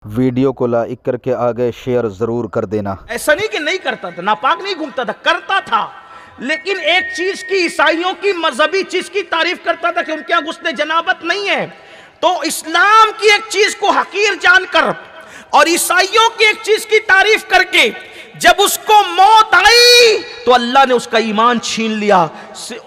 Video کو like کر کے آگے شیئر ضرور کر دینا۔ ایسا نہیں کہ نہیں کرتا تھا، ناپاک نہیں گھومتا تھا، کرتا تھا، لیکن ایک چیز کی، عیسائیوں کی مذہبی چیز کی تعریف کرتا تھا کہ ان کے یہاں غسل جنابت نہیں ہے، تو اسلام کی ایک چیز کو حقیر جان کر اور عیسائیوں کی ایک چیز کی تعریف کر کے جب اس کو موت آئی تو اللہ نے اس کا ایمان چھین لیا،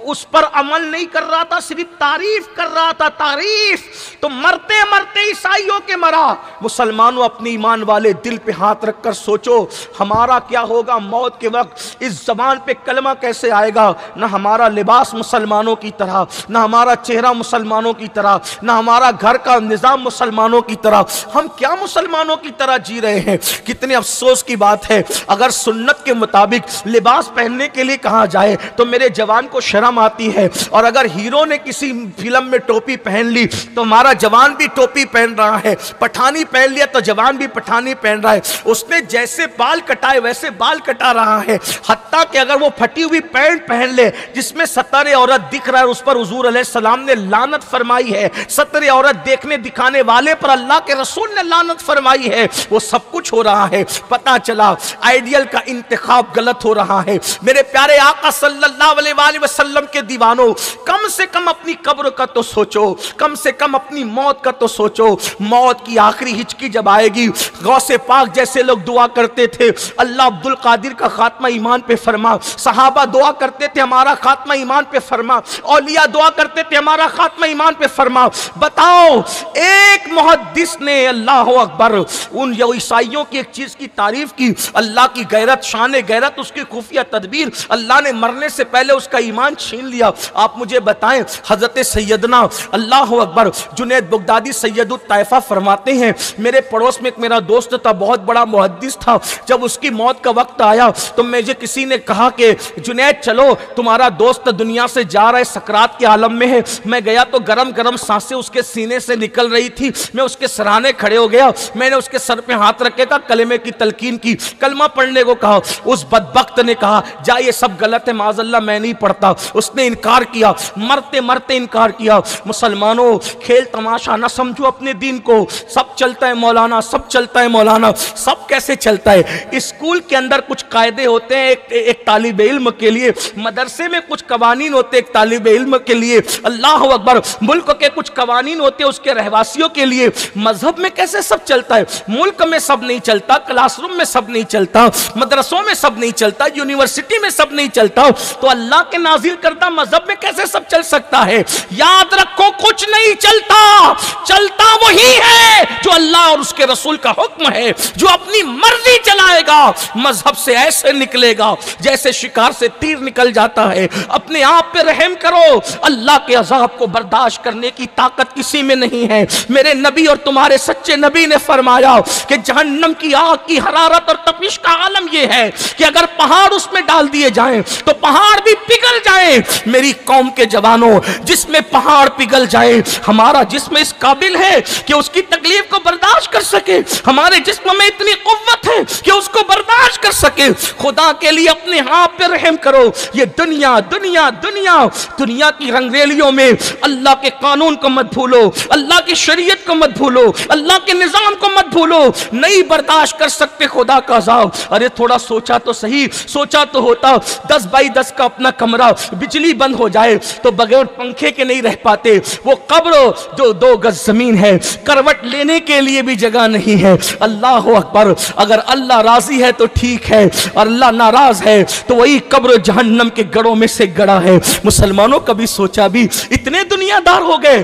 اس پر عمل نہیں کر رہا تھا، صرف تعریف کر رہا تھا، تعریف۔ تو مرتے مرتے عیسائیوں کے مرا، مسلمانوں اپنی ایمان والے دل پہ ہاتھ رکھ کر سوچو ہمارا کیا ہوگا موت کے وقت، اس زبان پہ کلمہ کیسے آئے گا؟ نہ ہمارا لباس مسلمانوں کی طرح، نہ ہمارا چہرہ مسلمانوں کی طرح، نہ ہمارا گھر کا نظام مسلمانوں کی طرح، ہم کیا مسلمانوں کی طرح جی رہے ہیں؟ کتنے افسوس کی بات ہے، اگر سنت کے مطابق لباس پہننے کے لیے کہا جائے تو میرے جوان کو شرم آتی ہے، اور اگر ہیرو نے کسی فلم میں ٹوپی پہن لی تو ہمارا جوان بھی ٹوپی پہن رہا ہے، پٹھانی پہن لیا تو جوان بھی پٹھانی پہن رہا ہے، اس نے جیسے بال کٹائے ویسے بال کٹا رہا ہے، حتیٰ کہ اگر وہ پھٹی ہوئی پینٹ پہن لے جس میں ستر عورت دکھ رہا ہے، اس پر حضور علیہ السلام نے لعنت فرمائی ہے، ستر عورت دیکھنے دکھانے والے پر اللہ کے رسول نے لعنت فرمائی ہے، وہ سب کچھ ہو رہا ہے، پتہ چلا آئیڈیل کا انتخاب غلط ہو رہا ہے۔ میرے پیارے آقا صلی اللہ علیہ وآلہ وسلم کے دیوانوں، کم سے کم اپنی قبر کا تو سوچو، کم سے کم اپنی موت کا تو سوچو۔ موت کی آخری ہچکی جب آئے گی، غوث پاک جیسے لوگ دعا کرتے تھے اللہ عبد القادر کا خاتمہ ایمان پہ فرما، صحابہ دعا کرتے تھے ہمارا خاتمہ ایمان پہ فرما، اولیاء دعا کرتے تھے ہمارا خاتمہ ایمان پہ فرما، بتاؤ ایک محدث نے اللہ اکبر ان عیسائیوں کی ایک چیز کی تعریف کی، اللہ کی غیرت، شان غیرت، اس کی خفیہ تدبیر، اللہ نے مرنے سے پہلے اس کا ایمان چھین لیا۔ آپ مجھے بتائیں حضرت سیدنا اللہ اکبر جنید بغدادی سید الطائفہ فرماتے ہیں، میرے پڑوس میں ایک میرا دوست تھا، بہت بڑا محدث تھا، جب اس کی موت کا وقت آیا تو مجھے کسی نے کہا کہ جنید چلو تمہارا دوست دنیا سے جا رہا ہے، سکرات کے عالم میں ہے۔ میں گیا تو گرم گرم سانسیں اس کے سینے سے نکل رہی تھی، میں اس کے سرانے کھڑے ہو گیا، میں نے اس کے سر پہ ہاتھ رکھے کا کلمے کی تلقین کی، کلمہ پڑھنے کو کہا، اس بدبخت نے کہا جا یہ سب غلط ہے، معاذ اللہ میں نہیں پڑھتا، اس نے انکار کیا، مرتے مرتے انکار کیا۔ مسلمانوں کھیل تماشا نہ سمجھو اپنے دین کو، سب چلتا ہے مولانا، سب چلتا ہے مولانا، سب کیسے چلتا ہے؟ اسکول کے اندر کچھ قاعدے ہوتے ہیں ایک طالب علم کے لیے، مدرسے میں کچھ قوانین ہوتے ہیں ایک طالب علم کے لیے، اللہ اکبر ملک کے کچھ قوانین ہوتے ہیں اس کے رہواسیوں کے لیے۔ مذہب میں کیسے سب چلتا ہے؟ ملک میں سب نہیں چلتا، کلاس روم میں سب نہیں چلتا، مدرسوں میں سب نہیں چلتا، یونیورسٹی میں سب نہیں چلتا، تو اللہ کے نازل کردہ مذہب میں کیسے سب چل سکتا ہے؟ یاد رکھو کچھ نہیں چلتا، چلتا وہی ہے جو اللہ اور اس کے رسول کا حکم ہے، جو اپنی مرضی چلائے گا مذہب سے ایسے نکلے گا جیسے شکار سے تیر نکل جاتا ہے۔ اپنے آپ پہ رحم کرو، اللہ کے عذاب کو برداشت کرنے کی طاقت کسی میں نہیں ہے۔ میرے نبی اور تمہارے سچے نبی نے فرمایا کہ جہنم کی آگ کی حرارت اور تپش کا عالم یہ ہے کہ اگر پہاڑ اس میں ڈال دیے جائیں تو پہاڑ بھی پگھل جائیں۔ میری قوم کے جوانوں، جس میں پہاڑ پگھل جائے، ہمارا جسم اس قابل ہے کہ اس کی تکلیف کو برداشت کر سکے، ہمارے جسم میں اتنی قوت ہے کہ اس کو برداشت کر سکے۔ خدا کے لیے اپنے آپ پہ رحم کرو۔ یہ دنیا دنیا دنیا دنیا کی رنگریلیوں میں اللہ کے قانون کو مت بھولو، اللہ کی شریعت کو مت بھولو، اللہ کے نظام کو مت بھولو، نہیں برداشت کر سکتے خدا کا عذاب۔ ارے تھوڑا سوچا تو صحیح، سوچا تو ہوتا 10 بائی 10 کا اپنا کمرہ، بجلی بند ہو جائے تو بغیر پنکھے کے نہیں رہ پاتے، وہ قبر جو 2 گز زمین ہے، کروٹ لینے کے لیے بھی جگہ نہیں ہے۔ اللہ اکبر، اگر اللہ راضی ہے تو ٹھیک ہے، اور اللہ ناراض ہے تو وہی قبر جہنم کے گڑوں میں سے گڑا ہے۔ مسلمانوں کبھی سوچا بھی اتنے دنیا دار ہو گئے،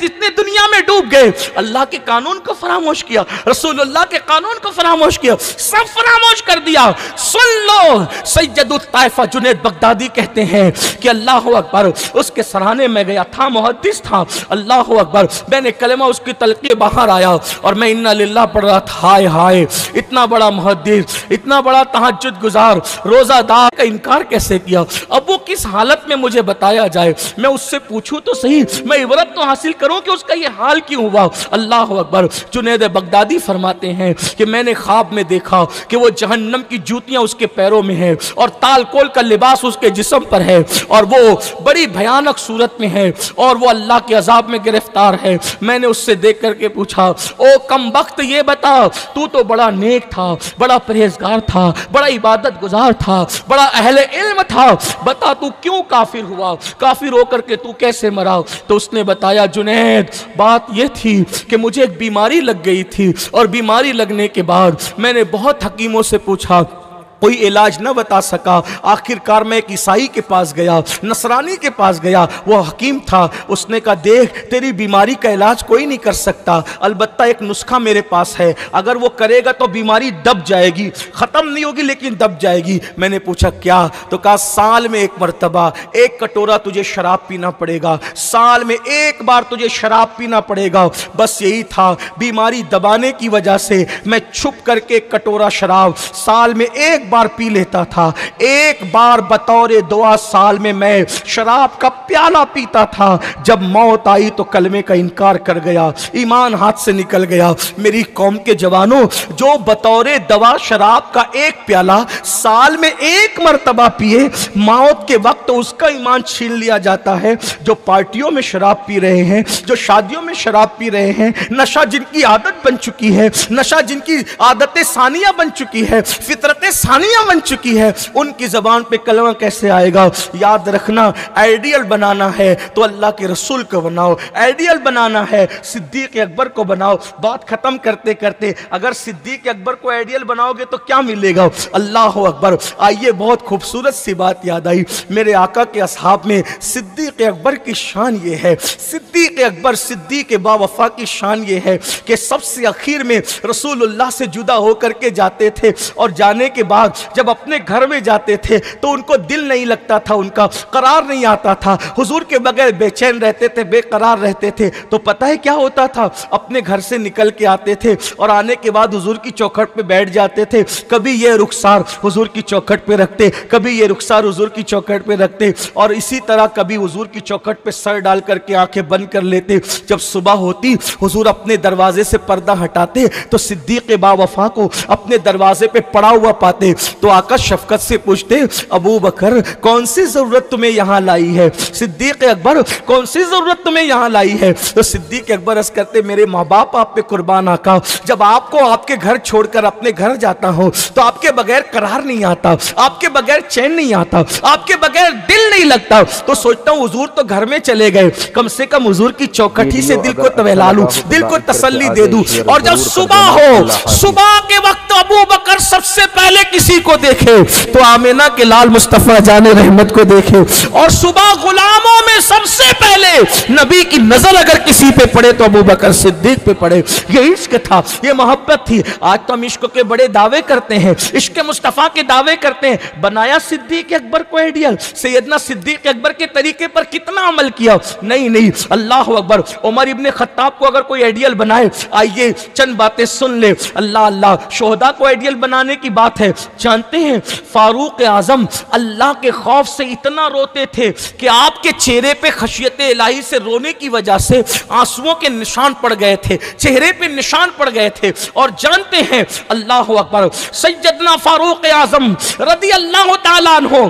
جتنے دنیا میں ڈوب گئے، اللہ کے قانون کو فراموش کیا، رسول اللہ کے قانون کو فراموش کیا، سب فراموش کر دیا۔ سن لو، سید الطائفہ جنید بغدادی کہتے ہیں کہ اللہ اکبر، اس کے سرانے میں گیا تھا، محدث تھا، اللہ اکبر، میں نے کلمہ اس کی تلقین باہر آیا اور میں انا للہ پڑھ رہا تھا، ہائے ہائے اتنا بڑا محدث، اتنا بڑا تہجد گزار، روزہ دار کا انکار کیسے کیا؟ اب وہ کس حالت میں مجھے بتایا جائے، میں اس سے پوچھوں تو صحیح، میں عبرت تو حاصل کروں کہ اس کا یہ حال کیوں ہوا۔ اللہ اکبر، جنید بغدادی فرماتے ہیں کہ میں نے خواب میں دیکھا کہ وہ جہنم کی جوتیاں اس کے پیروں میں ہیں اور تال کول کا لباس اس کے جسم جسم پر ہے اور وہ بڑی بھیانک صورت میں ہے اور وہ اللہ کے عذاب میں گرفتار ہے۔ میں نے اس سے دیکھ کر کے پوچھا، او کم بخت یہ بتا، تو بڑا نیک تھا، بڑا پرہیزگار تھا، بڑا عبادت گزار تھا، بڑا اہل علم تھا، بتا تو کیوں کافر ہوا، کافر ہو کر کے تو کیسے مرا؟ تو اس نے بتایا، جنید بات یہ تھی کہ مجھے ایک بیماری لگ گئی تھی اور بیماری لگنے کے بعد میں نے بہت حکیموں سے پوچھا، کوئی علاج نہ بتا سکا، آخر کار میں ایک عیسائی کے پاس گیا، نصرانی کے پاس گیا، وہ حکیم تھا، اس نے کہا دیکھ تیری بیماری کا علاج کوئی نہیں کر سکتا، البتہ ایک نسخہ میرے پاس ہے، اگر وہ کرے گا تو بیماری دب جائے گی، ختم نہیں ہوگی لیکن دب جائے گی۔ میں نے پوچھا کیا؟ تو کہا سال میں ایک مرتبہ ایک کٹورا تجھے شراب پینا پڑے گا، سال میں ایک بار تجھے شراب پینا پڑے گا، بس یہی تھا۔ بیماری دبانے کی وجہ سے میں چھپ کر کے ایک کٹورا شراب سال میں ایک بار پی لیتا تھا، ایک بار بطور دعا سال میں میں شراب کا پیالہ پیتا تھا، جب موت آئی تو کلمے کا انکار کر گیا، ایمان ہاتھ سے نکل گیا۔ میری قوم کے جوانوں، جو بطور دوا شراب کا ایک پیالہ سال میں ایک مرتبہ پیے، موت کے وقت اس کا ایمان چھین لیا جاتا ہے۔ جو پارٹیوں میں شراب پی رہے ہیں، جو شادیوں میں شراب پی رہے ہیں، نشہ جن کی عادت بن چکی ہے، نشہ جن کی عادت ثانیہ بن چکی ہے، فطرت ثانیہ بن چکی ہے، ان کی زبان پہ کلمہ کیسے آئے گا؟ یاد رکھنا، آئیڈیل بنانا ہے تو اللہ کے رسول کو بناؤ، آئیڈیل بنانا ہے صدیق اکبر کو بناؤ۔ بات ختم کرتے کرتے، اگر صدیق اکبر کو آئیڈیل بناؤ گے تو کیا ملے گا؟ اللہ اکبر۔ آئیے بہت خوبصورت سی بات یاد آئی، میرے آقا کے اصحاب میں صدیق اکبر کی شان یہ ہے، صدیق اکبر صدیق با وفا کی شان یہ ہے کہ سب سے اخیر میں رسول اللہ سے جدا ہو کر کے جاتے تھے، اور جانے کے بعد جب اپنے گھر میں جاتے تھے تو ان کو دل نہیں لگتا تھا، ان کا قرار نہیں آتا تھا، حضور کے بغیر بے چین رہتے تھے، بے قرار رہتے تھے۔ تو پتہ ہے کیا ہوتا تھا؟ اپنے گھر سے نکل کے آتے تھے اور آنے کے بعد حضور کی چوکھٹ پہ بیٹھ جاتے تھے، کبھی یہ رخسار حضور کی چوکھٹ پہ رکھتے، کبھی یہ رخسار حضور کی چوکھٹ پہ رکھتے، اور اسی طرح کبھی حضور کی چوکھٹ پہ سر ڈال کر کے آنکھیں بند کر لیتے۔ جب صبح ہوتی حضور اپنے دروازے سے پردہ ہٹاتے تو صدیق با وفا کو اپنے دروازے پہ پڑا ہوا پاتے، تو آقا شفقت سے پوچھتے، ابو بکر کون سی ضرورت تمہیں یہاں لائی ہے؟ صدیق اکبر کون سی ضرورت تمہیں یہاں لائی ہے؟ تو صدیق اکبر عرض کرتے، میرے ماں باپ آپ پہ قربان آقا، جب آپ کو آپ کے گھر چھوڑ کر اپنے گھر جاتا ہوں تو آپ کے بغیر قرار نہیں آتا، آپ کے بغیر چین نہیں آتا، آپ کے بغیر دل نہیں لگتا، تو سوچتا ہوں حضور تو گھر میں چلے گئے، کم سے کم حضور کی چوکھٹ ہی سے دل کو تبہلا لوں، دل کو تسلی دے دوں۔ اور جب صبح ہو، صبح کے وقت ابو بکر سب سے پہلے کسی کو دیکھے تو آمینہ کے لال مصطفیٰ جان رحمت کو دیکھے، اور صبح غلاموں میں سب سے پہلے نبی کی نظر اگر کسی پہ پڑے تو ابو بکر صدیق پہ پڑے۔ یہ عشق تھا، یہ محبت تھی۔ آج تو ہم عشق کے بڑے دعوے کرتے ہیں، عشق مصطفیٰ کے دعوے کرتے ہیں، بنایا صدیق اکبر کو آئیڈیل، سیدنا صدیق اکبر کے طریقے پر کتنا عمل کیا؟ نہیں نہیں، اللہ اکبر۔ عمر ابن خطاب کو اگر کوئی آئیڈیل بنائے، آئیے چند باتیں سن لے۔ اللہ اللہ، شہداء کو آئیڈیل بنانے کی بات ہے، جانتے ہیں فاروق اعظم اللہ کے خوف سے اتنا روتے تھے کہ آپ کے چہرے پہ خشیت الہی سے رونے کی وجہ سے آنسوؤں کے نشان پڑ گئے تھے، چہرے پہ نشان پڑ گئے تھے۔ اور جانتے ہیں اللہ اکبر، سیدنا فاروق اعظم رضی اللہ تعالیٰ عنہ